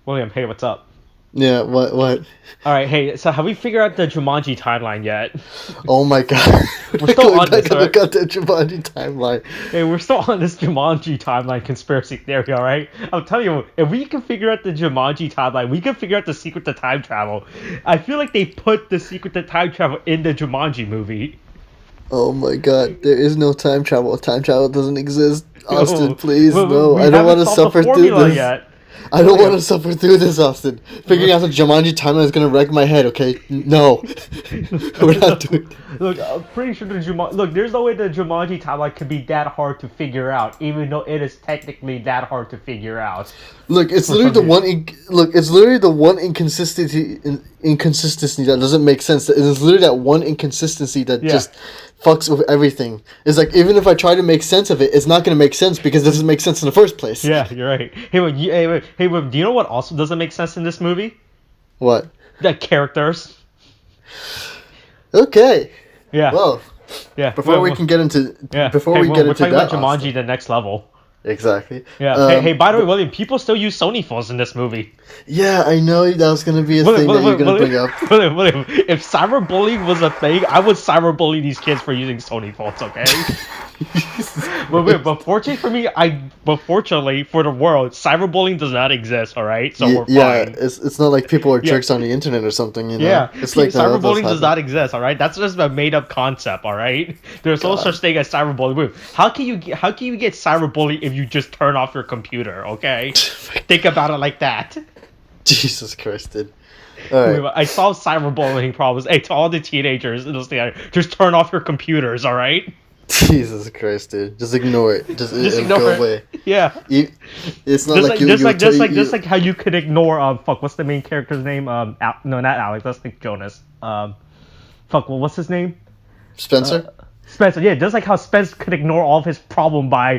William, hey, what's up? Yeah, what? All right, hey, so have we figured out the Jumanji timeline yet? Oh my god. We're We're still going on back this, on all the right? goddamn Jumanji timeline. Hey, we're still on this Jumanji timeline conspiracy theory, all right? I'm telling you, if we can figure out the Jumanji timeline, we can figure out the secret to time travel. I feel like they put the secret to time travel in the Jumanji movie. Oh my god, there is no time travel. Time travel doesn't exist. Austin, Oh, please, no. we I don't want haven't to solved the suffer through formula this. yet. I don't want William, to suffer through this, Austin. Figuring out the Jumanji timeline is gonna wreck my head, okay? No. We're not doing that. look, I'm pretty sure the Jumanji. Look, there's no way the Jumanji timeline could be that hard to figure out, even though it is technically that hard to figure out. Look, it's For literally some the reason. one. It's literally the one inconsistency that doesn't make sense. It is literally that one inconsistency that Yeah, just fucks with everything. It's like even if I try to make sense of it, it's not gonna make sense because it doesn't make sense in the first place. yeah, you're right. Hey, wait, do you know what also doesn't make sense in this movie? What? The characters. Okay. Yeah, Well, yeah, before we can get into yeah. before Hey, we get we're into talking about that, Jumanji: Austin. The Next Level. Exactly. Yeah. Hey, by the way, William, people still use Sony phones in this movie. Yeah, I know that was gonna be a William, thing that you're William, gonna William, bring up. William, if cyberbullying was a thing, I would cyberbully these kids for using Sony phones. Okay. Jesus But Christ. fortunately for me, but fortunately for the world, cyberbullying does not exist. All right, so we're Yeah, fine. it's not like people are Yeah, jerks on the internet or something, you know. yeah. It's like that does Cyberbullying does happen. not exist. All right, that's just a made-up concept. All right, there's no such God. thing as cyberbullying. Wait, how can you get cyberbullying if you just turn off your computer? Okay, think about it like that. Jesus Christ, dude. All right. I solve cyberbullying problems. Hey, to all the teenagers, just turn off your computers. All right, Jesus Christ, dude. Just ignore it. just It'll ignore go it. away. Yeah. You, it's not Just like like just like just like just you. like how you could ignore fuck, what's the main character's name? No, not Alex, that's like Jonas. Fuck, well, what's his name? Spencer. Spencer. Yeah, just like how Spencer could ignore all of his problem by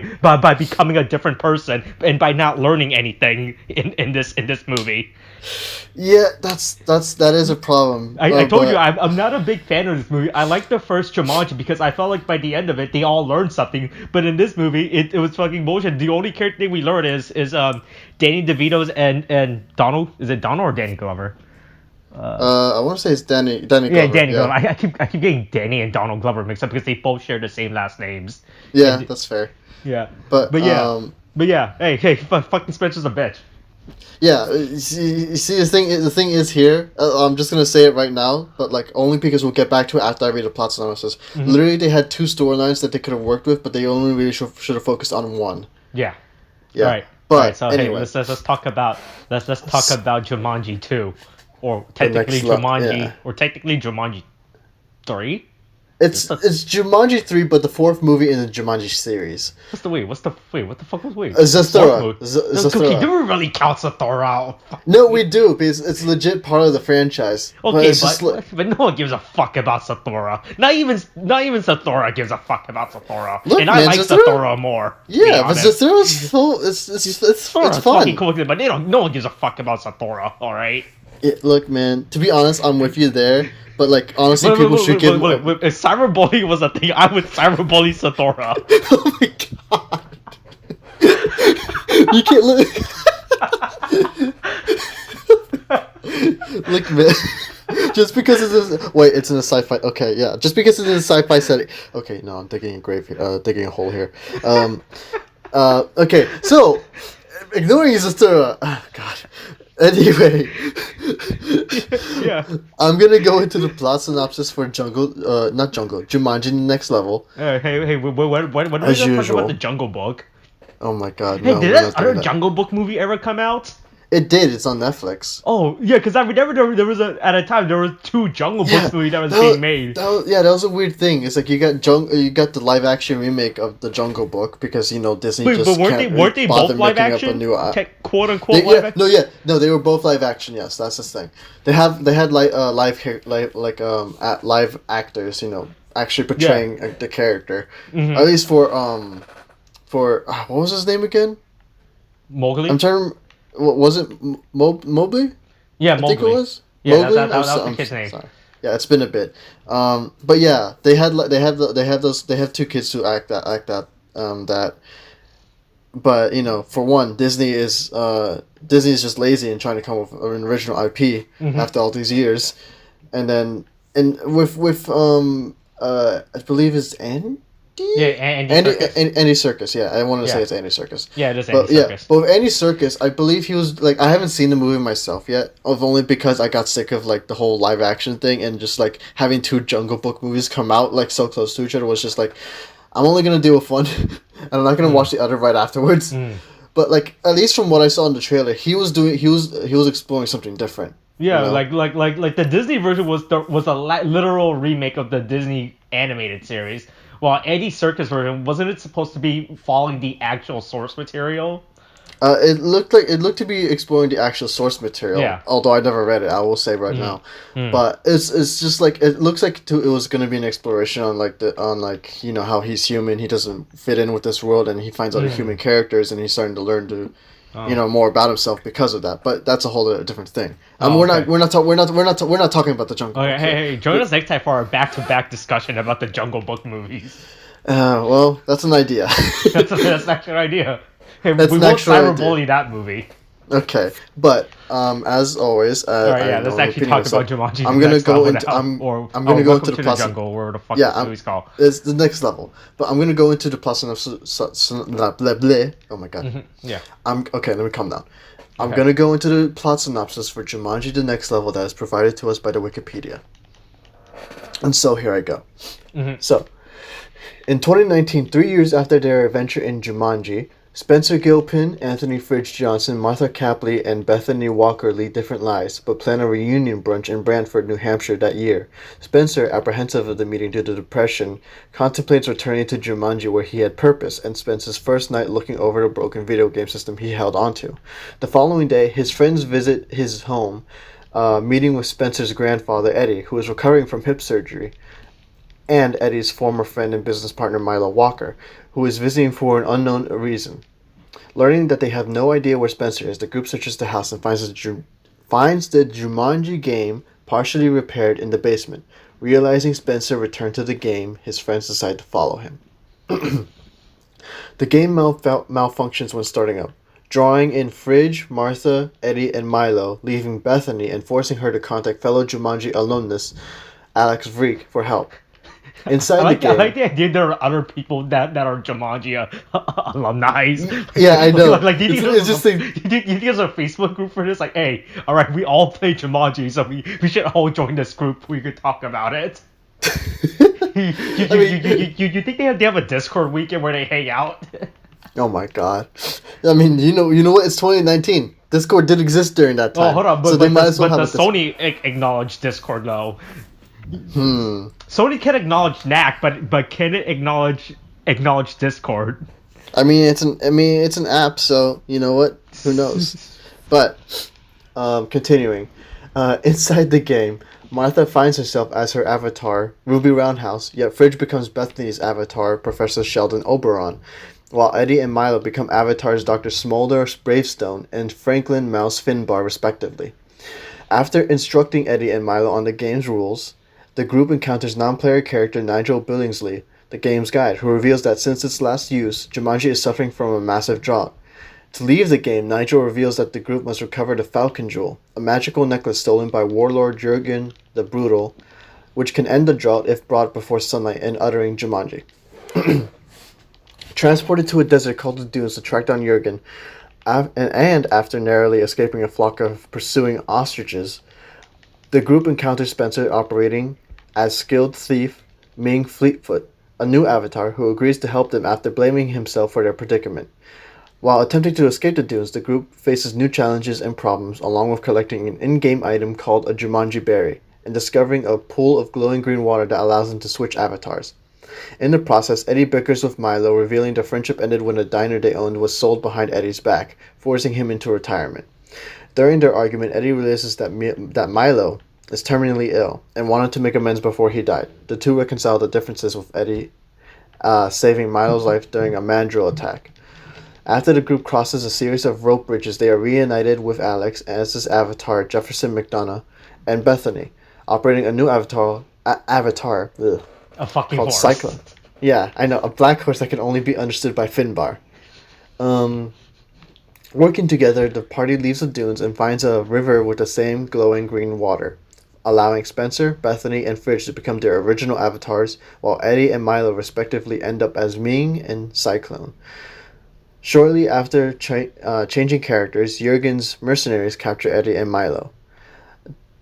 becoming a different person and by not learning anything in this movie. Yeah, that is a problem. I told you But I'm not a big fan of this movie. I like the first Jumanji because I felt like by the end of it they all learned something. But in this movie it was fucking bullshit. The only character thing we learn is Danny DeVito's and Donald. Is it Donald or Danny Glover? I want to say it's Danny Yeah, Glover. Danny Glover. Yeah, I keep getting Danny and Donald Glover mixed up because they both share the same last names. yeah, And that's fair. yeah, But but yeah, but yeah. Hey, fucking Spencer's a bitch. yeah, you see, the thing is here. I'm just gonna say it right now, but like only because we'll get back to it after I read the plot synopsis. Hmm. Literally, they had two storylines that they could have worked with, but they only really should have focused on one. Yeah. All Yeah, right. All right. but So hey, anyway, let's talk about let's talk about Jumanji 2, or the technically next Jumanji, yeah. or technically Jumanji 3. It's Jumanji 3, but the fourth movie in the Jumanji series. What the fuck was wait? Zathura. Fourth movie. Okay, Zathura. do we really count Zathura out? No, we do because it's legit part of the franchise. But Okay, it's just like but no one gives a fuck about Zathura. Not even Zathura gives a fuck about Zathura. look, And I man, like Zathura. Zathura more. To be Yeah, but honest. Zathura's full. It's Zathura's fucking fun. cool, but they don't. No one gives a fuck about Zathura. All right. Look, man. To be honest, I'm with you there. But like, honestly, people should give. If cyberbullying was a thing, I would cyberbully Zathura. Oh my god! You can't look. Look, man. Just because it's in a sci-fi. Okay, yeah. Just because it's in a sci-fi setting. Okay, no, I'm digging a grave. Digging a hole here. Okay, so ignoring Zathura. Oh, God. Anyway, Yeah. I'm gonna go into the plot synopsis for not Jungle, Jumanji The Next Level. Hey, when are we gonna As talk usual. about the Jungle Book? Oh my god, Hey, no, did we're that not doing other that. Jungle Book movie ever come out? It did. It's on Netflix. Oh, yeah, because I remember there was at a time there were two Jungle Books movies that was being made. That was a weird thing. It's like you got the live action remake of the Jungle Book because Disney Wait, just but weren't can't they bother both live making up a action? new. Quote unquote They, live yeah, action. no, they were both live action. Yes, that's the thing. They had live actors. Actually portraying the character. Mhm. At least for what was his name again? Mowgli. I'm trying to. What was it? Mobley? Yeah, I think it Mowgli. was. Yeah, Mowgli? that was the I'm kid's name. sorry. Yeah, it's been a bit. But yeah, they have two kids who act that but for one, Disney is just lazy and trying to come up with an original IP after all these years, and then I believe it's Andy. Yeah, Andy Serkis. Andy Serkis. Yeah, I wanted to say it's Andy Serkis. Yeah, it is Andy Serkis. But with Andy Serkis, I believe he was like, I haven't seen the movie myself yet, of only because I got sick of like the whole live action thing, and just like having two Jungle Book movies come out like so close to each other was just like, I'm only gonna do a one, and I'm not gonna watch the other right afterwards. But like, at least from what I saw in the trailer, he was exploring something different. Yeah, like the Disney version was a literal remake of the Disney animated series, while Andy Serkis version wasn't it supposed to be following the actual source material? It looked to be exploring the actual source material. Yeah. Although I never read it, I will say right now. But it's just like, it looks like it was gonna be an exploration on how he's human. He doesn't fit in with this world, and he finds other human characters, and he's starting to learn to. More about himself because of that, but that's a whole different thing. We're not talking about the Jungle Book. Hey, join us next time for our back-to-back discussion about the Jungle Book movies. Well, that's an idea. that's actually an idea. Hey, that's we won't cyberbully that movie. Okay, but as always, let's actually talk about Jumanji. I'm gonna go into I'm gonna go into the plus jungle, where the fuck this movie's called. It's the next level, but I'm gonna go into the plus synopsis. Oh my god. Yeah. Okay. Let me calm down. I'm gonna go into the plot synopsis for Jumanji: The Next Level that is provided to us by the Wikipedia. And so here I go. So, in 2019, 3 years after their adventure in Jumanji, Spencer Gilpin, Anthony Fridge Johnson, Martha Capley, and Bethany Walker lead different lives, but plan a reunion brunch in Brantford, New Hampshire that year. Spencer, apprehensive of the meeting due to depression, contemplates returning to Jumanji where he had purpose, and spends his first night looking over the broken video game system he held onto. The following day, his friends visit his home, meeting with Spencer's grandfather, Eddie, who is recovering from hip surgery, and Eddie's former friend and business partner, Milo Walker, who is visiting for an unknown reason. Learning that they have no idea where Spencer is, the group searches the house and finds the Jumanji game partially repaired in the basement. Realizing Spencer returned to the game, his friends decide to follow him. The game malfunctions when starting up, drawing in Fridge, Martha, Eddie, and Milo, leaving Bethany and forcing her to contact fellow Jumanji alumnus Alex Vreek for help. Inside the game, I like the idea there are other people that are Jumanji alumni. Yeah, I know. Do you think there's a Facebook group for this? Like, hey, all right, we all play Jumanji, so we should all join this group. We could talk about it. You think they have a Discord weekend where they hang out? Oh my god! I mean, you know what? It's 2019. Discord did exist during that time. Oh, hold on, but Sony acknowledged Discord though. Sony can acknowledge NAC, but can it acknowledge Discord? I mean, it's an app, so you know what? Who knows? But continuing, inside the game, Martha finds herself as her avatar, Ruby Roundhouse. Yet Fridge becomes Bethany's avatar, Professor Sheldon Oberon, while Eddie and Milo become avatars, Dr. Smolder Bravestone and Franklin Mouse Finbar, respectively. After instructing Eddie and Milo on the game's rules, the group encounters non-player character Nigel Billingsley, the game's guide, who reveals that since its last use, Jumanji is suffering from a massive drought. To leave the game, Nigel reveals that the group must recover the Falcon Jewel, a magical necklace stolen by Warlord Jurgen the Brutal, which can end the drought if brought before sunlight and uttering Jumanji. Transported to a desert called the Dunes to track down Jurgen, and after narrowly escaping a flock of pursuing ostriches, the group encounters Spencer operating as skilled thief Ming Fleetfoot, a new avatar who agrees to help them after blaming himself for their predicament. While attempting to escape the dunes, the group faces new challenges and problems, along with collecting an in-game item called a Jumanji Berry, and discovering a pool of glowing green water that allows them to switch avatars. In the process, Eddie bickers with Milo, revealing the friendship ended when a diner they owned was sold behind Eddie's back, forcing him into retirement. During their argument, Eddie realizes that Milo is terminally ill and wanted to make amends before he died. The two reconcile the differences with Eddie saving Milo's life during a mandrill attack. After the group crosses a series of rope bridges, they are reunited with Alex as his avatar, Jefferson McDonough, and Bethany, operating a new avatar A fucking called horse. Cyclone. Yeah, I know, a black horse that can only be understood by Finbar. Um, Working together, the party leaves the dunes and finds a river with the same glowing green water, allowing Spencer, Bethany, and Fridge to become their original avatars, while Eddie and Milo respectively end up as Ming and Cyclone. Shortly after changing characters, Jurgen's mercenaries capture Eddie and Milo.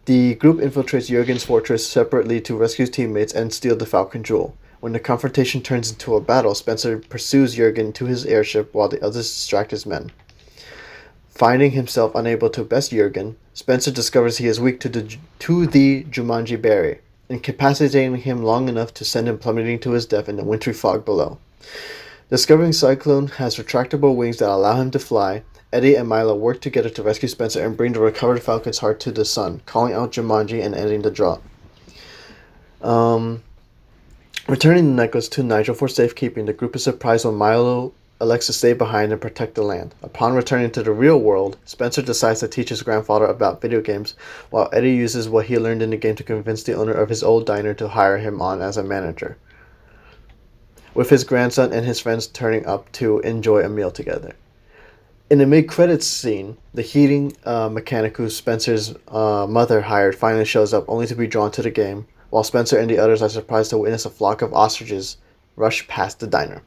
The group infiltrates Jurgen's fortress separately to rescue teammates and steal the Falcon Jewel. When the confrontation turns into a battle, Spencer pursues Jurgen to his airship while the others distract his men. Finding himself unable to best Jurgen, Spencer discovers he is weak to the Jumanji berry, incapacitating him long enough to send him plummeting to his death in the wintry fog below. Discovering Cyclone has retractable wings that allow him to fly, Eddie and Milo work together to rescue Spencer and bring the recovered Falcon's heart to the sun, calling out Jumanji and ending the drop. Returning the necklace to Nigel for safekeeping, the group is surprised when Milo elects to stay behind and protect the land. Upon returning to the real world, Spencer decides to teach his grandfather about video games, while Eddie uses what he learned in the game to convince the owner of his old diner to hire him on as a manager, with his grandson and his friends turning up to enjoy a meal together. In the mid-credits scene, the heating mechanic who Spencer's mother hired finally shows up, only to be drawn to the game, while Spencer and the others are surprised to witness a flock of ostriches rush past the diner.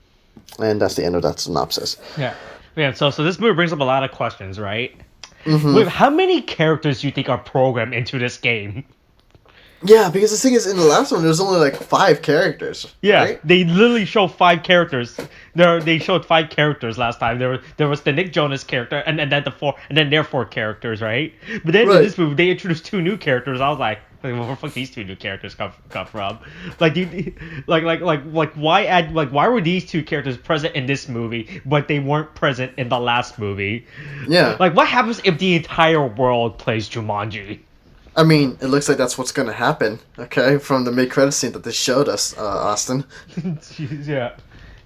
And that's the end of that synopsis. Yeah. So this movie brings up a lot of questions, right? Mm-hmm. Wait, how many characters do you think are programmed into this game? Yeah, because the thing is, in the last one, there was only like 5 characters. Yeah, right? they literally show 5 characters. They showed 5 characters last time. There was the Nick Jonas character, and then their 4 characters, right? But then in this movie, they introduced 2 new characters. I was like, where the fuck these 2 new characters come from? Like, why were these 2 characters present in this movie, but they weren't present in the last movie? Yeah. Like, what happens if the entire world plays Jumanji? I mean, it looks like that's what's going to happen, okay, from the mid-credit scene that they showed us, Austin. Yeah.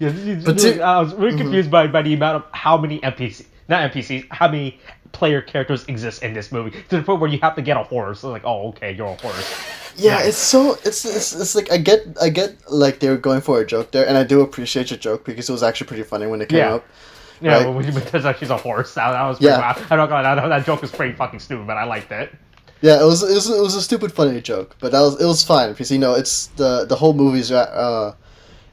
I was really confused by the amount of how many how many player characters exist in this movie, to the point where you have to get a horse. So like, oh, okay, you're a horse. Yeah, nice. It's like I get like they were going for a joke there, and I do appreciate your joke because it was actually pretty funny when it came up. Yeah, right? Because she's a horse. That was pretty wild. I'm not gonna lie, that joke was pretty fucking stupid, but I liked it. Yeah, it was a stupid funny joke, but it was fine because it's the whole movie's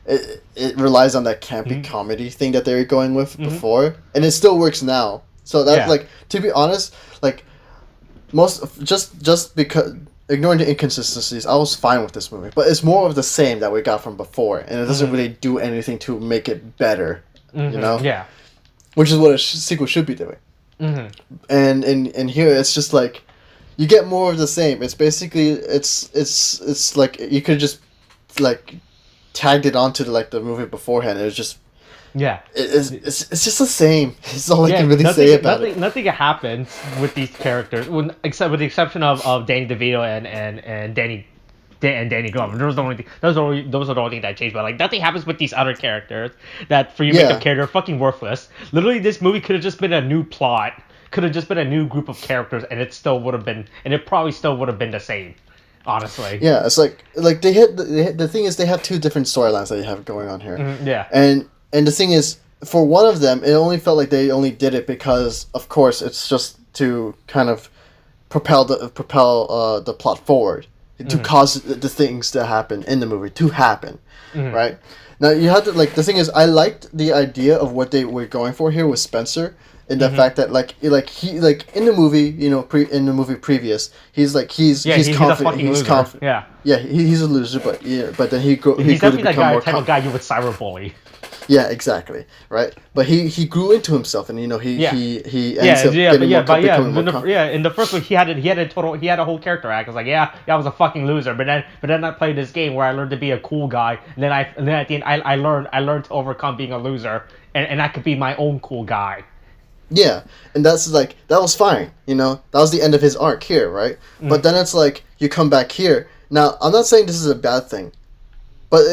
it relies on that campy comedy thing that they were going with before, and it still works now. So that's like, to be honest, like just because ignoring the inconsistencies, I was fine with this movie, but it's more of the same that we got from before, and it doesn't really do anything to make it better, you know? Yeah. Which is what a sequel should be doing. And here it's just like, you get more of the same. It's basically it's like you could just like tagged it onto the movie beforehand. It was just it's just the same. It's all I can really say about it. Nothing happens with these characters, except with the exception of Danny DeVito and Danny Glover. Those are the only thing that changed. But like, nothing happens with these other characters that for you make them character fucking worthless. Literally, this movie could have just been a new plot. Could have just been a new group of characters, and it probably still would have been the same, honestly. Yeah, it's like the thing is they have 2 different storylines that you have going on here. And the thing is, for one of them, it only felt like they only did it because, of course, it's just to kind of propel the plot forward, to cause the things that happen in the movie to happen, right? Now you have to the thing is, I liked the idea of what they were going for here with Spencer. In the fact that he in the movie, in the movie previous, he's confident. He's confident. Yeah, he's a loser, but then he's definitely that type of guy you would cyberbully. Yeah, exactly. Right, but he grew into himself, and he ends up getting more confident. In the first one, he had a whole character act. I was like, I was a fucking loser, but then I played this game where I learned to be a cool guy, and then at the end I learned to overcome being a loser, and I could be my own cool guy. Yeah, and that was fine, that was the end of his arc here, right? But then it's like, you come back here. Now, I'm not saying this is a bad thing, but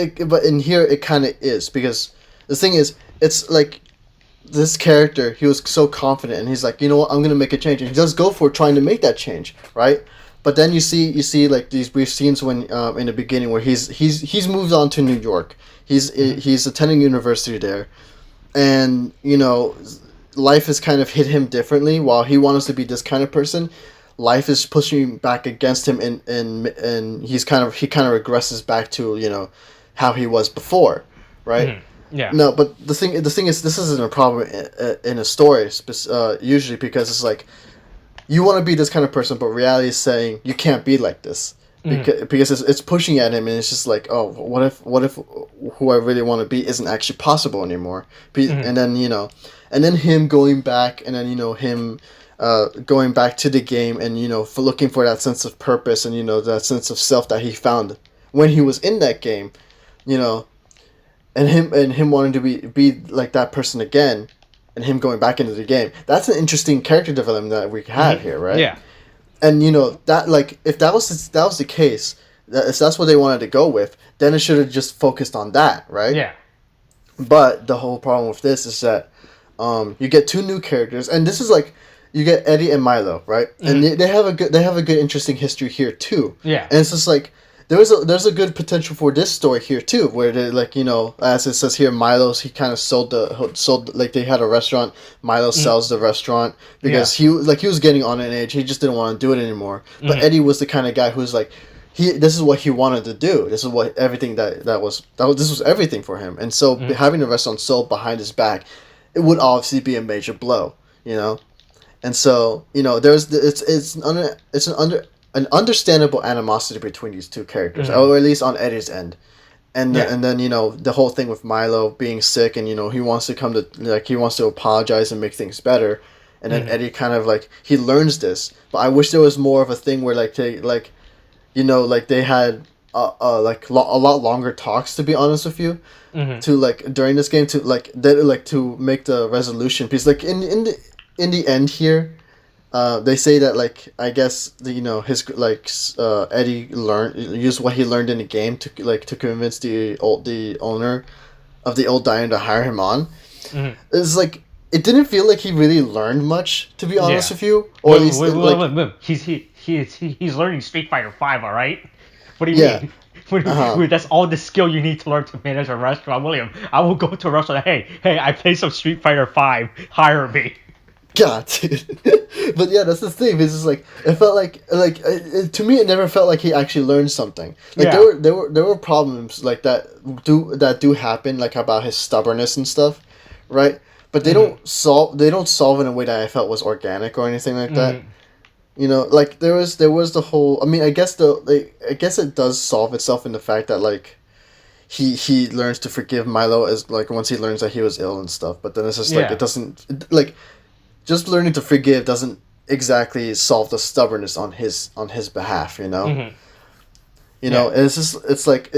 in here it kind of is, because the thing is, it's like, this character, he was so confident, and he's like, you know what, I'm going to make a change, and he does go for trying to make that change, right? But then you see like these brief scenes when in the beginning where he's moved on to New York, he's attending university there. and life has kind of hit him differently. While he wants to be this kind of person, life is pushing back against him, and he kind of regresses back to how he was before, right? Mm-hmm. Yeah. No, but the thing is, this isn't a problem in a story, usually, because it's like you want to be this kind of person, but reality is saying you can't be like this. Because it's pushing at him, and it's just like, oh, what if who I really want to be isn't actually possible anymore? And then and then him going back, and then him going back to the game, and for looking for that sense of purpose, and that sense of self that he found when he was in that game, and him wanting to be like that person again, and him going back into the game. That's an interesting character development that we have here, right? Yeah. And that, like, if that was the case, if that's what they wanted to go with, then it should have just focused on that, right? Yeah. But the whole problem with this is that you get two new characters, and this is like you get Eddie and Milo, right? And they have a good interesting history here too. Yeah. And it's just like there's a good potential for this story here too, where they, like, as it says here, Milo's, he kind of sold like, they had a restaurant. Milo sells the restaurant because he was getting on in age. He just didn't want to do it anymore. But Eddie was the kind of guy who's like, this is what he wanted to do. This is what everything this was everything for him. And so having the restaurant sold behind his back, it would obviously be a major blow, And so it's an understandable animosity between these two characters, or at least on Eddie's end, and then the whole thing with Milo being sick, and he wants to he wants to apologize and make things better, and then Eddie kind of like, he learns this, but I wish there was more of a thing where they had a lot longer talks, to be honest with you, to like during this game, to to make the resolution piece, like in the end here. They say that, like, I guess his Eddie used what he learned in the game to convince the owner of the old diner to hire him on. It's like, it didn't feel like he really learned much, to be honest with you, or at least he's learning Street Fighter 5, all right? What do you mean? That's all the skill you need to learn to manage a restaurant, William. I will go to a restaurant. Hey, I play some Street Fighter 5. Hire me. God, dude. But yeah, that's the thing. It's just like, it felt like to me, it never felt like he actually learned something. Like, there were problems like that do happen, like about his stubbornness and stuff, right? But they don't solve in a way that I felt was organic or anything like that. Like, there was the whole. I mean, I guess it does solve itself in the fact that, like, he learns to forgive Milo as, like, once he learns that he was ill and stuff. But then it's just like, it doesn't, like. Just learning to forgive doesn't exactly solve the stubbornness on his behalf, And it's like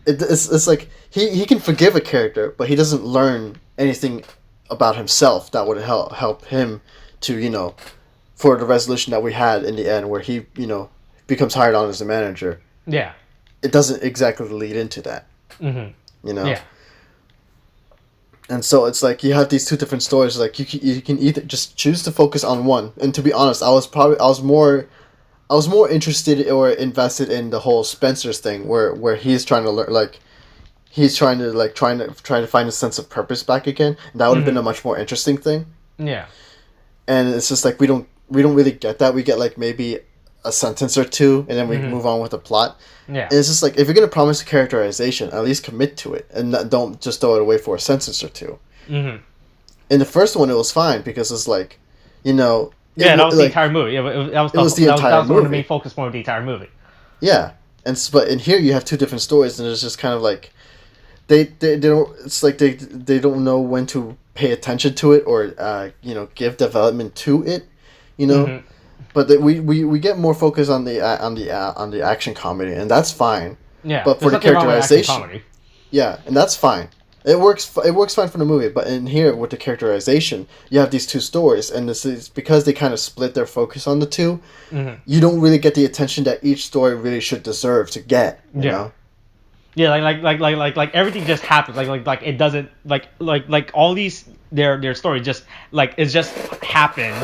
it's like he can forgive a character, but he doesn't learn anything about himself that would help him to for the resolution that we had in the end, where he becomes hired on as a manager. Yeah, it doesn't exactly lead into that. Yeah. And so it's like you have these two different stories. Like, you can either just choose to focus on one. And to be honest, I was more interested or invested in the whole Spencer's thing, where he's trying to learn, like, he's trying to find a sense of purpose back again. And that would have been a much more interesting thing. Yeah. And it's just like we don't really get that. We get like maybe a sentence or two, and then we move on with the plot. Yeah. And it's just like, if you're gonna promise a characterization, at least commit to it, and don't just throw it away for a sentence or two. In the first one, it was fine because it's like, that was the entire movie. That was the entire movie. One of the main focus point of the entire movie. Yeah, but in here you have two different stories, and it's just kind of like they don't. It's like they don't know when to pay attention to it, or give development to it, But we get more focus on the action comedy, and that's fine. Yeah. But for the characterization, yeah, and that's fine. It works fine for the movie. But in here, with the characterization, you have these two stories, and this is because they kind of split their focus on the two. You don't really get the attention that each story really should deserve to get. You know? Yeah, like everything just happens. Like it doesn't like all these their story just like it just happens.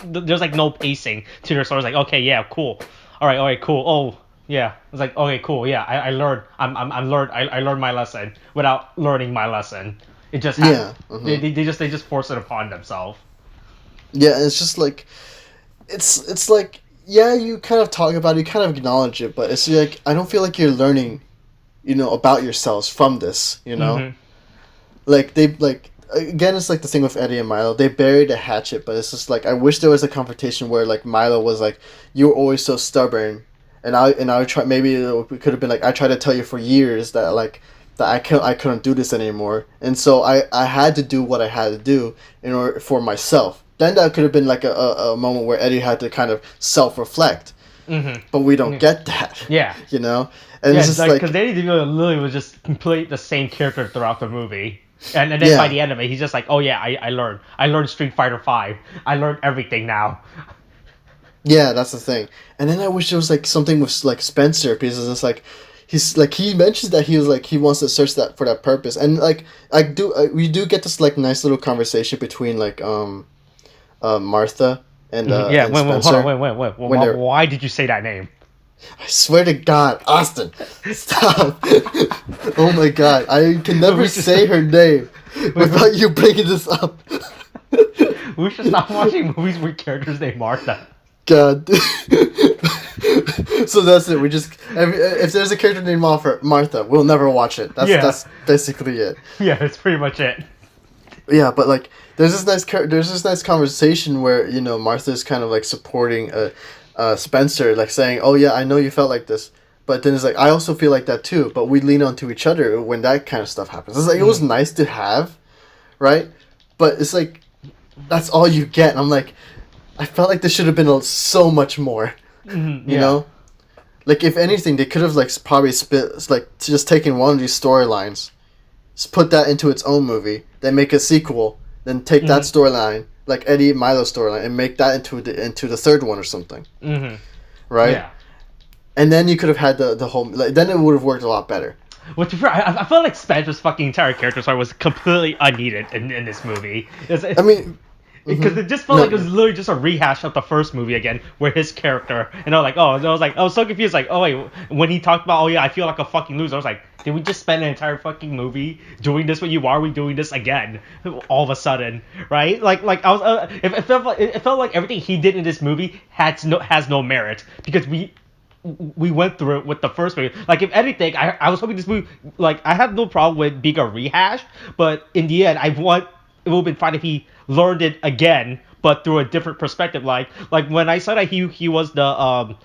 There's like no pacing to their stories. Like, okay, yeah, cool. All right, cool. Oh, yeah. It's like, okay, cool. Yeah, I learned. I learned my lesson without learning my lesson. It just they just force it upon themselves. Yeah, and it's just like, it's like, yeah, you kind of talk about it, you kind of acknowledge it, but it's like, I don't feel like you're learning, about yourselves from this, Like, again, it's like the thing with Eddie and Milo. They buried a hatchet, but it's just like, I wish there was a confrontation where, like, Milo was like, "You were always so stubborn," and I would try. Maybe it could have been like, "I tried to tell you for years that I couldn't do this anymore, and so I had to do what I had to do in order for myself." Then that could have been like a moment where Eddie had to kind of self-reflect, but we don't get that. Yeah, and it's just like, because Danny DeVito literally was just completely the same character throughout the movie. And then by the end of it, he's just like, "Oh yeah, I learned Street Fighter V. I learned everything now." Yeah, that's the thing. And then I wish there was like something with like Spencer, because it's like, he mentions that he was like, he wants to search that for that purpose, and like we do get this like nice little conversation between like Martha and and Spencer. Hold on, why did you say that name? I swear to God, Austin, stop! Oh my God, I can never say her name without you bringing this up. We should stop watching movies with characters named Martha. God. So that's it. We just, if there's a character named Martha, we'll never watch it. That's basically it. Yeah, that's pretty much it. Yeah, but like, there's this nice conversation where Martha's kind of like supporting Spencer, like saying, "Oh yeah, I know you felt like this," but then it's like, "I also feel like that too," but we lean onto each other when that kind of stuff happens. It's like, it was nice to have, right? But it's like, that's all you get. And I'm like, I felt like this should have been so much more. You know, like, if anything, they could have like probably just taken one of these storylines, just put that into its own movie, then make a sequel, then take that storyline, like Eddie and Milo's storyline, and make that into the third one or something. Right? Yeah. And then you could have had the whole, like, then it would have worked a lot better. Well, to be fair, I felt like Spencer's fucking entire character story was completely unneeded in this movie. I mean, because it just felt like it was literally just a rehash of the first movie again, where his character, and I was so confused, like, oh wait, when he talked about, "Oh yeah, I feel like a fucking loser," I was like, did we just spend an entire fucking movie doing this with you? Why are we doing this again all of a sudden, right? Like I was, it felt like everything he did in this movie has no merit, because we went through it with the first movie. Like, if anything, I was hoping this movie, like, I had no problem with being a rehash, but in the end, it would have been fine if he learned it again, but through a different perspective. Like when I saw that he was the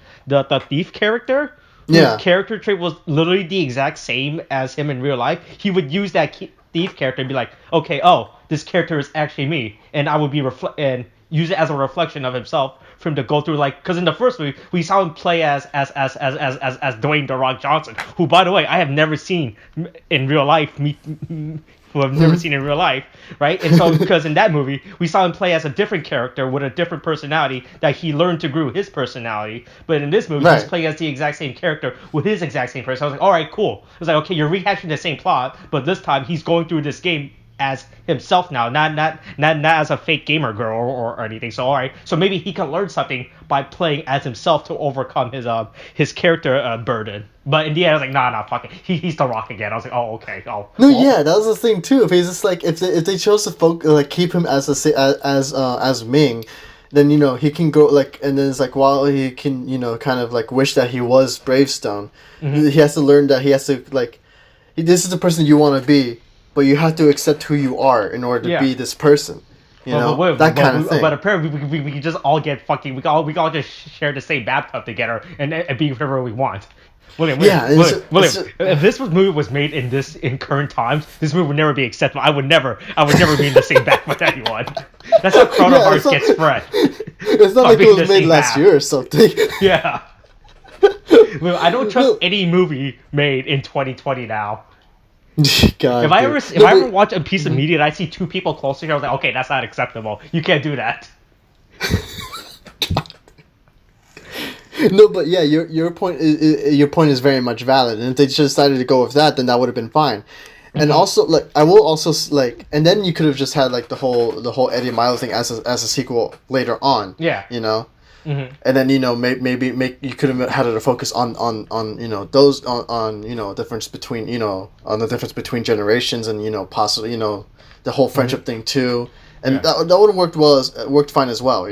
thief character, whose character trait was literally the exact same as him in real life, he would use that thief character and be like, "Okay, this character is actually me," and I would be and use it as a reflection of himself for him to go through, like, because in the first movie we saw him play as Dwayne "The Rock" Johnson, who, by the way, I have never seen in real life. Who I've never seen in real life, right? And so, because in that movie, we saw him play as a different character with a different personality that he learned to grow his personality. But in this movie, he's playing as the exact same character with his exact same person. I was like, all right, cool. I was like, okay, you're rehashing the same plot, but this time he's going through this game as himself now, not as a fake gamer girl or anything. So all right, so maybe he can learn something by playing as himself to overcome his character burden. But in the end, I was like, nah, fuck it. He's The Rock again. I was like, oh, okay. Oh. No, yeah, that was the thing too. If he's just like, if they chose to keep him as Ming, then he can go, like, and then it's like, while he can kind of like wish that he was Bravestone, he has to learn that he has to, like, this is the person you want to be, but you have to accept who you are in order to be this person. That kind of thing. But apparently we can just all get fucking, we can all just share the same bathtub together and be whatever we want. William, if this movie was made in current times, this movie would never be acceptable. I would never be in the same bath with anyone. That's how coronavirus gets spread. It's not like it was made last year or something. Yeah. I don't trust any movie made in 2020 now. God, if I ever watch a piece of media and I see two people close to each other, I was like, okay, that's not acceptable. You can't do that. No, but yeah, your point is very much valid, and if they just decided to go with that, then that would have been fine. And also, like, I will also, like, and then you could have just had, like, the whole Eddie and Milo thing as a sequel later on. Yeah. And then maybe you could have had a focus on those on difference between on the difference between generations, and possibly the whole friendship thing too, and that would have worked fine as well.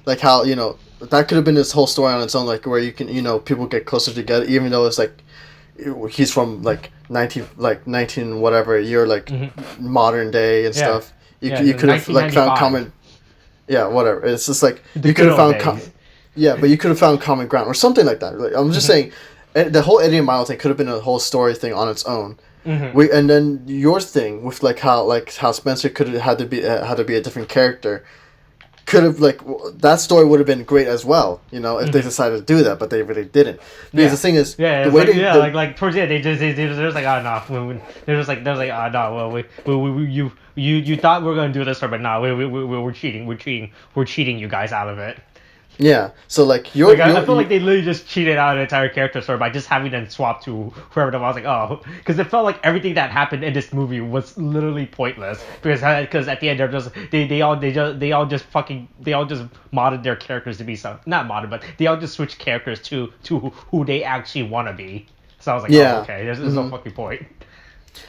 Like how that could have been this whole story on its own, like where you can people get closer together, even though it's like he's from like 19 whatever year, like modern day and stuff. You could have like found common. Yeah, whatever. It's just like you could have found. But you could have found common ground or something like that. Like, I'm just saying, the whole Eddie and Milo thing could have been a whole story thing on its own. And then your thing with how Spencer could have had to be a different character, could have that story would have been great as well. If they decided to do that, but they really didn't. Because the thing is, the way towards the end, they're just like, oh no, they're just like, oh no, well you thought we were gonna do this, but no, we're cheating you guys out of it. Yeah, so I feel like they literally just cheated out an entire character story by just having them swap to whoever. I was like, oh, because it felt like everything that happened in this movie was literally pointless. Because at the end they all just modded their characters to be not modded, but they all just switched characters to who they actually want to be. So I was like, oh, okay, there's no fucking point.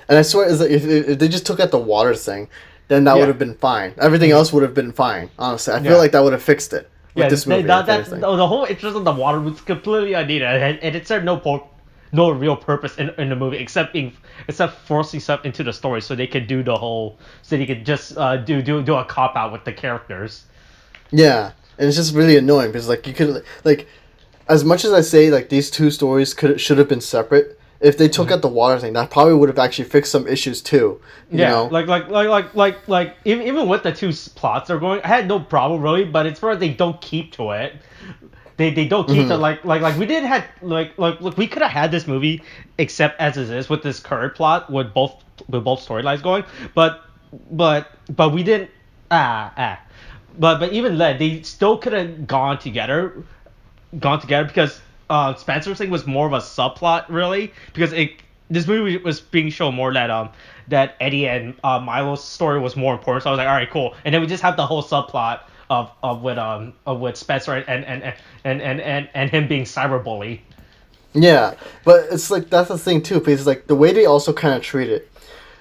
And I swear, if they just took out the water thing, then that would have been fine. Everything else would have been fine. Honestly, I feel like that would have fixed it. This movie, the whole interest in the water was completely unneeded, and it served no real purpose in the movie except forcing stuff into the story so they could just do a cop out with the characters. Yeah, and it's just really annoying because you could as much as I say these two stories should have been separate. If they took out the water thing, that probably would have actually fixed some issues too. You know? Even with the two plots they're going, I had no problem really, but it's where they don't keep to it. They don't keep to we did have we could have had this movie except as it is with this current plot with both storylines going, but we didn't but even then they still could have gone together because Spencer's thing was more of a subplot, really, because this movie was being shown more that Eddie and Milo's story was more important. So I was like, all right, cool. And then we just have the whole subplot with Spencer and him being cyberbully. Yeah, but it's that's the thing too, because the way they also kind of treat it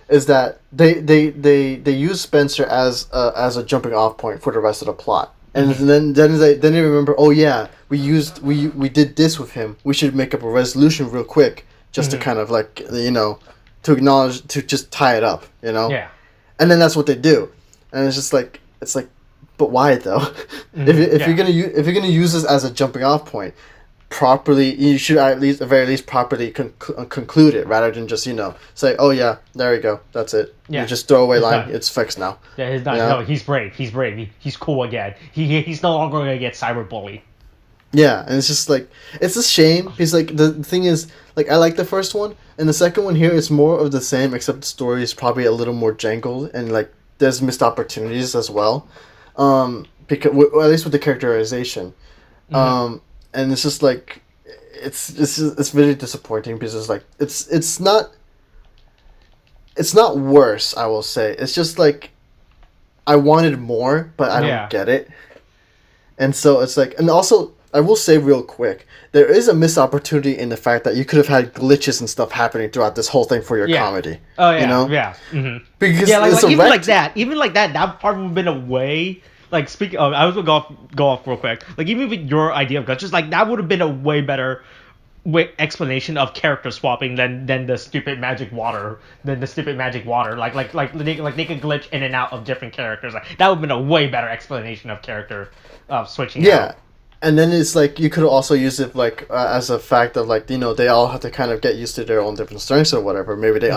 is that they use Spencer as a jumping off point for the rest of the plot. And then they remember, oh yeah, we did this with him. We should make up a resolution real quick, just to kind of to acknowledge, to just tie it up, Yeah. And then that's what they do, and it's just but why though? If you're gonna use this as a jumping off point, properly, you should at the very least properly conclude it, rather than just say, oh yeah, there we go, that's it. Yeah. You just throw away line, it's fixed now. Yeah, no, he's brave. He's cool again. He's no longer gonna get cyberbullied. Yeah, and it's just it's a shame because the thing is, I like the first one, and the second one here is more of the same, except the story is probably a little more jangled, and there's missed opportunities as well, because at least with the characterization, and it's just it's really disappointing because it's not worse, I will say. It's just I wanted more, but I don't get it, and so it's and also. I will say real quick, there is a missed opportunity in the fact that you could have had glitches and stuff happening throughout this whole thing for your comedy. Oh yeah, yeah. Mm-hmm. Because even that part would have been a way. Speaking of, I was gonna go off real quick. Even with your idea of glitches, that would have been a way better explanation of character swapping than the stupid magic water. Like they could glitch in and out of different characters. That would have been a way better explanation of character switching. Yeah. Out. And then it's you could also use it as a fact of they all have to kind of get used to their own different strengths or whatever. Maybe they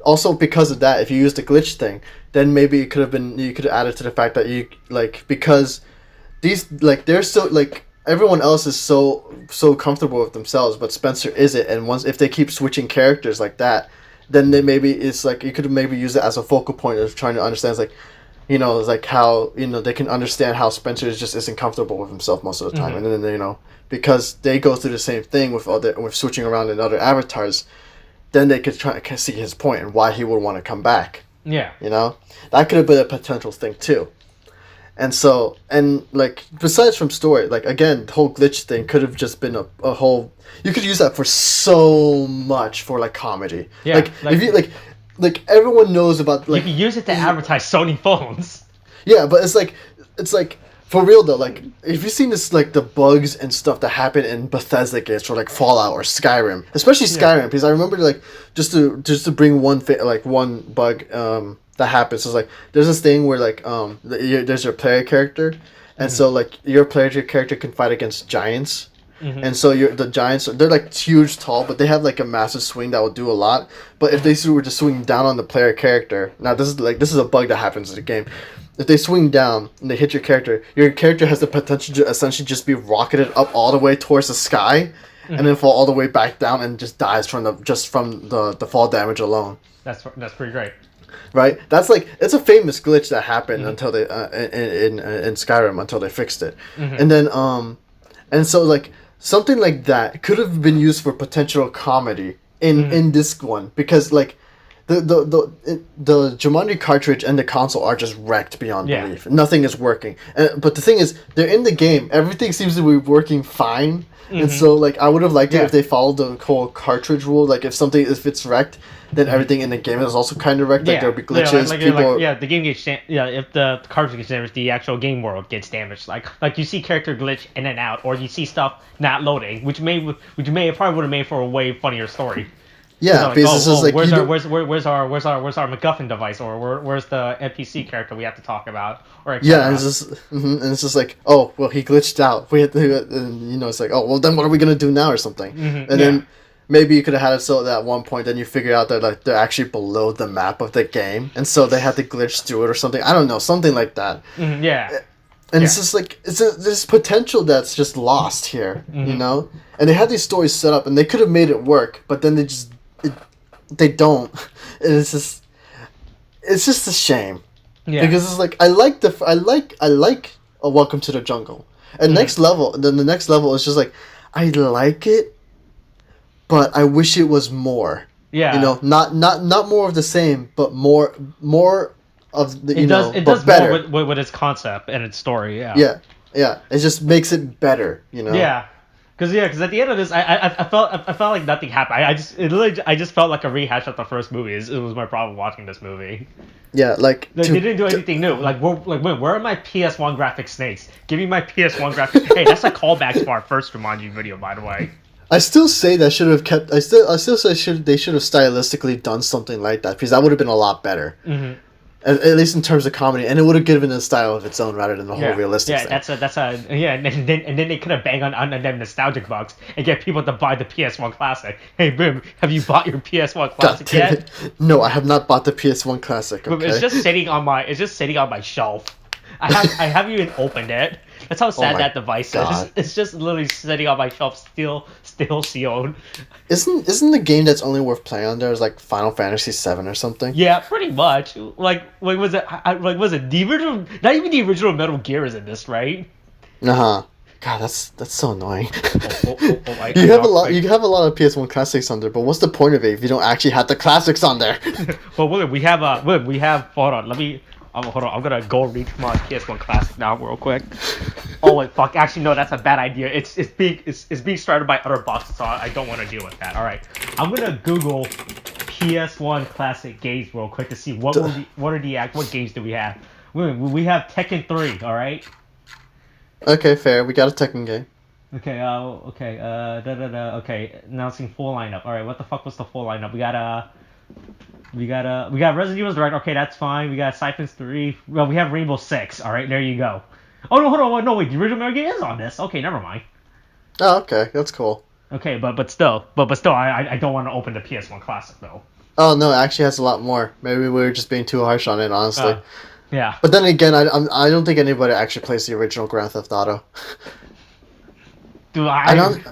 also because of that, if you use the glitch thing, then maybe it could have been, you could have added to the fact that you because these they're so everyone else is so comfortable with themselves, but Spencer isn't. And if they keep switching characters like that, then they maybe it's you could maybe use it as a focal point of trying to understand how they can understand how Spencer isn't comfortable with himself most of the time, and then because they go through the same thing with switching around in other avatars, then they could try to see his point and why he would want to come back. Yeah, that could have been a potential thing too. And so, besides from story, again, the whole glitch thing could have just been a whole. You could use that for so much for comedy. Yeah, if you like everyone knows about like you can use it to advertise Sony phones. Yeah, but it's like for real though. Like, if you've seen this, like the bugs and stuff that happen in Bethesda games for like Fallout or Skyrim, especially Skyrim, because I remember like just to bring one one bug that happens. So it's like there's this thing where like there's your player character, and so like your character can fight against giants. And so the giants, they're like huge, tall, but they have like a massive swing that will do a lot. But if they were to swing down on the player character, now this is a bug that happens in the game. If they swing down and they hit your character has the potential to essentially just be rocketed up all the way towards the sky, and then fall all the way back down and just dies from the fall damage alone. That's pretty great. Right, that's like it's a famous glitch that happened until they in Skyrim until they fixed it, and then and so like something like that could have been used for potential comedy in this one, because like the Jumanji cartridge and the console are just wrecked beyond belief. Nothing is working, but the thing is, they're in the game. Everything seems to be working fine. And so, like, I would have liked it if they followed the whole cartridge rule. Like, if it's wrecked, then everything in the game is also kind of wrecked. Like, there'll be glitches. The game gets if the cartridge gets damaged, the actual game world gets damaged. Like you see character glitch in and out, or you see stuff not loading, which probably would have made for a way funnier story. Yeah, because it's like where's our MacGuffin device, or where's the NPC character we have to talk about, or and it's just like, oh well, he glitched out. We had to, and it's like, oh well, then what are we gonna do now or something? And then maybe you could have had it so that at one point, then you figure out that like they're actually below the map of the game, and so they had to glitch through it or something. I don't know, something like that. And it's just like there's potential that's just lost here, And they had these stories set up, and they could have made it work, but then they don't. And it's just a shame. Yeah. Because it's like I like a Welcome to the Jungle. And the next level is just like I like it, but I wish it was more. Yeah. Not more of the same, but more of the it does better more with its concept and its story. Yeah. Yeah. It just makes it better. Yeah. Because at the end of this, I felt like nothing happened. I just felt like a rehash of the first movie. It was my problem watching this movie. Yeah, like they didn't do anything new. Where are my PS1 graphic snakes? Give me my PS1 graphic. Hey, that's a callback to our first Jumanji video, by the way. I still say that should have kept. I still say they should have stylistically done something like that, because that would have been a lot better. At least in terms of comedy, and it would have given a style of its own rather than the whole realistic thing. And then they could have banged on them nostalgic bugs and get people to buy the PS1 Classic. Hey, Boom, have you bought your PS1 Classic yet? No, I have not bought the PS1 Classic. Okay? Boom, it's just sitting on my shelf. I haven't even opened it. That's how sad that device is. It's just literally sitting on my shelf, still sealed. Isn't the game that's only worth playing on there is like Final Fantasy VII or something? Yeah, pretty much. Was it the original? Not even the original Metal Gear is in this, right? God, that's so annoying. You have a lot of PS1 classics on there, but what's the point of it if you don't actually have the classics on there? Well, we have hold on, hold on, I'm gonna go read my PS1 Classic now real quick. Oh wait, fuck. Actually, no, that's a bad idea. It's being started by other boxes, so I don't want to deal with that. All right, I'm gonna Google PS1 Classic games real quick to see what games do we have. We have Tekken 3. All right. Okay, fair. We got a Tekken game. Okay. Okay. Announcing full lineup. All right. What the fuck was the full lineup? We got Resident Evil Direct. Okay, that's fine. We got Siphons 3. Well, we have Rainbow Six. All right, there you go. Oh no, hold on, no wait, the original Metal Gear is on this. Okay, never mind. Oh, okay, that's cool. Okay, but still, I don't want to open the PS1 Classic though. Oh no, it actually has a lot more. Maybe we were just being too harsh on it, honestly. Yeah. But then again, I don't think anybody actually plays the original Grand Theft Auto. Dude, I don't.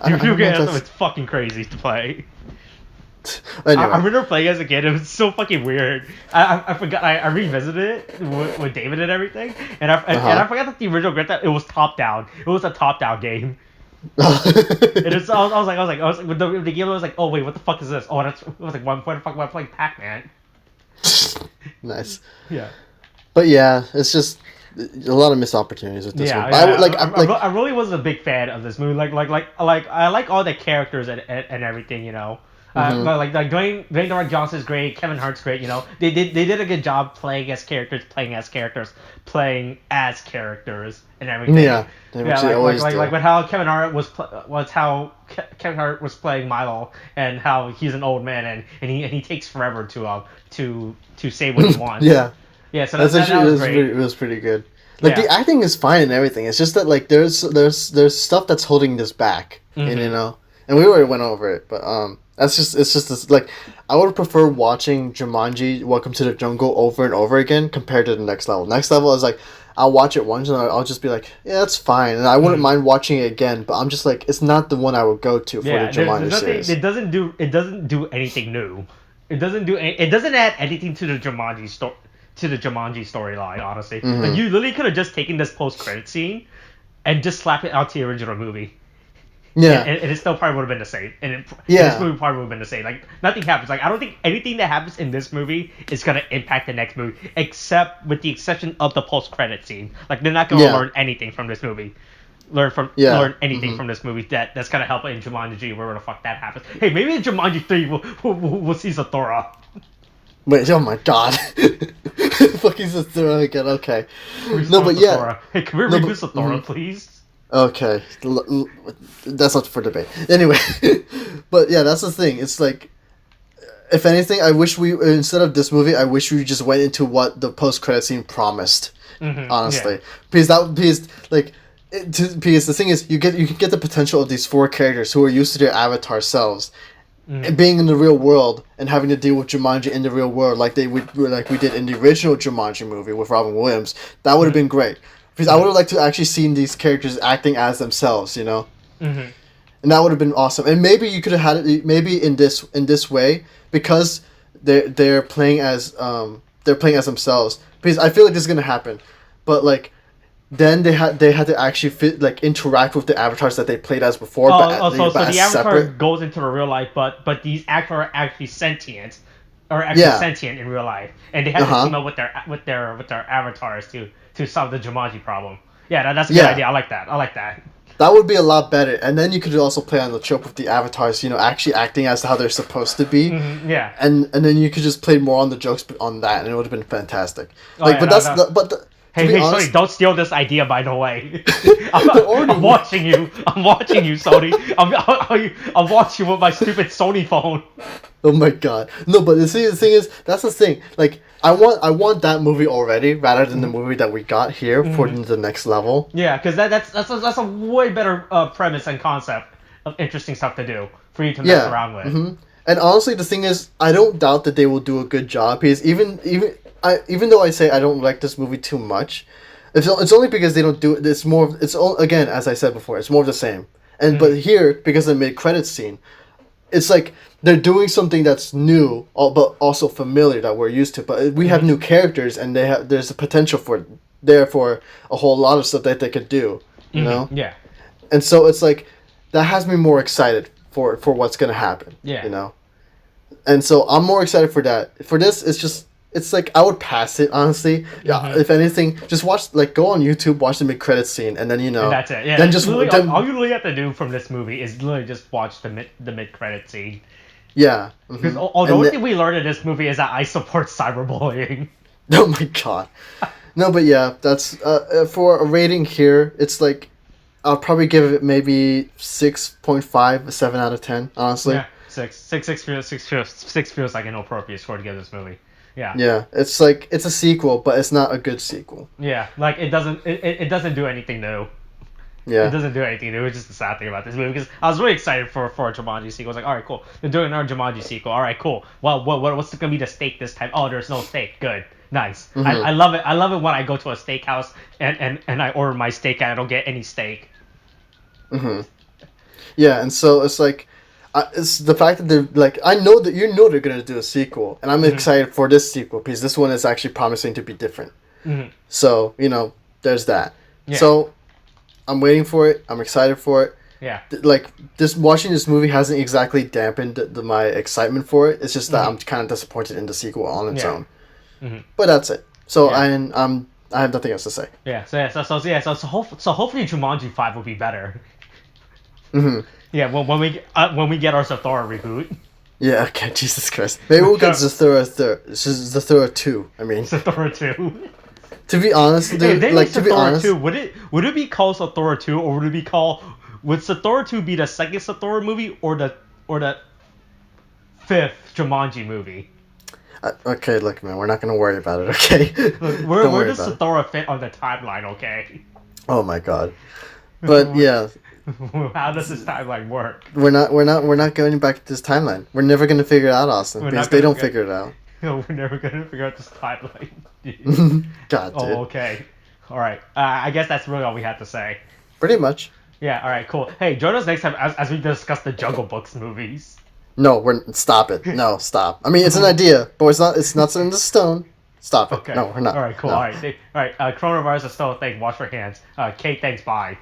It's fucking crazy to play. Anyway. I remember playing as a kid. It was so fucking weird. I forgot. I revisited it with David and everything, and I forgot that the original Grand Theft, it was top down. It was a top down game. I was like, with the game, I was like, oh wait, what the fuck is this? Oh, it was like, what the fuck am I playing Pac-Man? Nice. Yeah. But yeah, it's just a lot of missed opportunities with this one. I really wasn't a big fan of this movie. I like all the characters and everything, Mm-hmm. Like Dwayne The Rock Johnson's great, Kevin Hart's great. You know, they did a good job playing as characters, and everything. Yeah, they Yeah, actually always do. like with how Kevin Hart was playing Milo, and how he's an old man, and he takes forever to say what he wants. Yeah, Yeah, so that's actually that was great. it was pretty good. Like Yeah. the acting is fine and everything. It's just that like there's stuff that's holding this back, and you know, and we already went over it, but it's just this, like I would prefer watching Jumanji: Welcome to the Jungle over and over again compared to the Next Level. Next Level is like I'll watch it once and I'll just be like, yeah, that's fine, and I wouldn't mind watching it again, but I'm just like it's not the one I would go to for the Jumanji series. It doesn't do anything new. It doesn't add anything to the Jumanji storyline, honestly. Like you literally could have just taken this post-credit scene and just slap it out to the original movie. Yeah, And it still probably would have been the same. Yeah. This movie probably would have been the same. Like nothing happens. Like I don't think anything that happens in this movie is gonna impact the next movie, except with the exception of the post-credit scene. Like they're not gonna learn anything from this movie. Learn anything from this movie that's gonna help in Jumanji, wherever the fuck that happens. Hey, maybe in Jumanji 3 we'll see ZATHURA. Wait, oh my god. Fucking ZATHURA again, okay. No, but yeah. ZATHURA. Hey, can we reboot ZATHURA, please? Okay. That's not for debate. Anyway. But yeah, that's the thing. It's like, if anything, I wish instead of this movie, I wish we just went into what the post-credit scene promised. Honestly. Yeah. Because the thing is, you can get the potential of these four characters who are used to their avatar selves. Being in the real world and having to deal with Jumanji in the real world, like we did in the original Jumanji movie with Robin Williams, that would have been great. Because I would have liked to actually seen these characters acting as themselves, you know, and that would have been awesome. And maybe you could have had it maybe in this way because they're playing as themselves. Because I feel like this is gonna happen, but like. Then they had to actually interact with the avatars that they played as before. So but the as avatar separate. goes into the real life, but these actors are actually sentient, sentient in real life, and they have to team up with their avatars to solve the Jumanji problem. Yeah, that's a good idea. I like that. That would be a lot better, and then you could also play on the trope with the avatars, you know, actually acting as how they're supposed to be. Yeah. And then you could just play more on the jokes on that, and it would have been fantastic. Hey, sorry, don't steal this idea, by the way. I'm watching you. I'm watching you, Sony. I'm watching you with my stupid Sony phone. Oh my god. No, but the thing is, that's the thing. Like, I want that movie already, rather than the movie that we got here for the Next Level. Yeah, because that's a way better premise and concept of interesting stuff to do for you to mess around with. And honestly, the thing is, I don't doubt that they will do a good job, because even though I say I don't like this movie too much, it's only because they don't do it. Again, as I said before, it's more of the same. And but here, because of the mid-credits scene, it's like they're doing something that's new, but also familiar that we're used to. But we have new characters, and there's a potential for a whole lot of stuff that they could do. You know? Yeah. And so it's like that has me more excited for what's gonna happen. Yeah. You know. And so I'm more excited for that. For this, it's like I would pass it, honestly. Yeah. If anything, just go on YouTube, watch the mid-credits scene, and then and that's it. Yeah. Then just all you really have to do from this movie is literally just watch the mid-credit scene. Yeah. Because the only thing we learned in this movie is that I support cyberbullying. Oh my god. No, but yeah, that's for a rating here. It's like I'll probably give it maybe 6.5, a 7 out of 10. Honestly. Yeah. 6 feels like an appropriate score to give this movie. Yeah. Yeah, it's like it's a sequel, but it's not a good sequel. Yeah, like it doesn't do anything new. Yeah. It doesn't do anything new. It's just the sad thing about this movie, because I was really excited for a Jumanji sequel. I was like, all right, cool. They're doing another Jumanji sequel. All right, cool. Well, what's gonna be the steak this time? Oh, there's no steak. Good. Nice. I love it. I love it when I go to a steakhouse and I order my steak and I don't get any steak. Yeah, and so it's like. It's the fact that they're like, I know that they're gonna do a sequel, and I'm excited for this sequel because this one is actually promising to be different. So there's that. Yeah. So I'm waiting for it. I'm excited for it. Yeah. Watching this movie hasn't exactly dampened my excitement for it. It's just that I'm kind of disappointed in the sequel on its own. But that's it. So I have nothing else to say. Yeah. So hopefully Jumanji 5 will be better. Yeah, when we get our ZATHURA reboot. Yeah, okay, Jesus Christ. Maybe we'll get Zathura 2, I mean. Zathura 2. To be honest, dude, If they like, make to be Zathura honest... 2, would it be called Zathura 2, or would it be called... Would Zathura 2 be the second Zathura movie, or the fifth Jumanji movie? Okay, look, man, we're not gonna worry about it, okay? Look, Don't where worry does about it. Zathura fit on the timeline, okay? Oh my god. But yeah, How does this timeline work? we're not going back to this timeline. We're never gonna figure it out, Austin, We're because not they gonna don't figure it out. No, we're never gonna figure out this timeline. God, dude. Oh, okay. All right. I guess that's really all we have to say. Pretty much. Yeah. All right. Cool. Hey, join us next time as we discuss the Jungle Books movies. No, stop it. No, stop. I mean, it's an idea, but it's not set in the stone. Stop it. Okay. No, we're not. All right. Cool. No. All right. Coronavirus is still a thing. Wash your hands. Kate, thanks. Bye.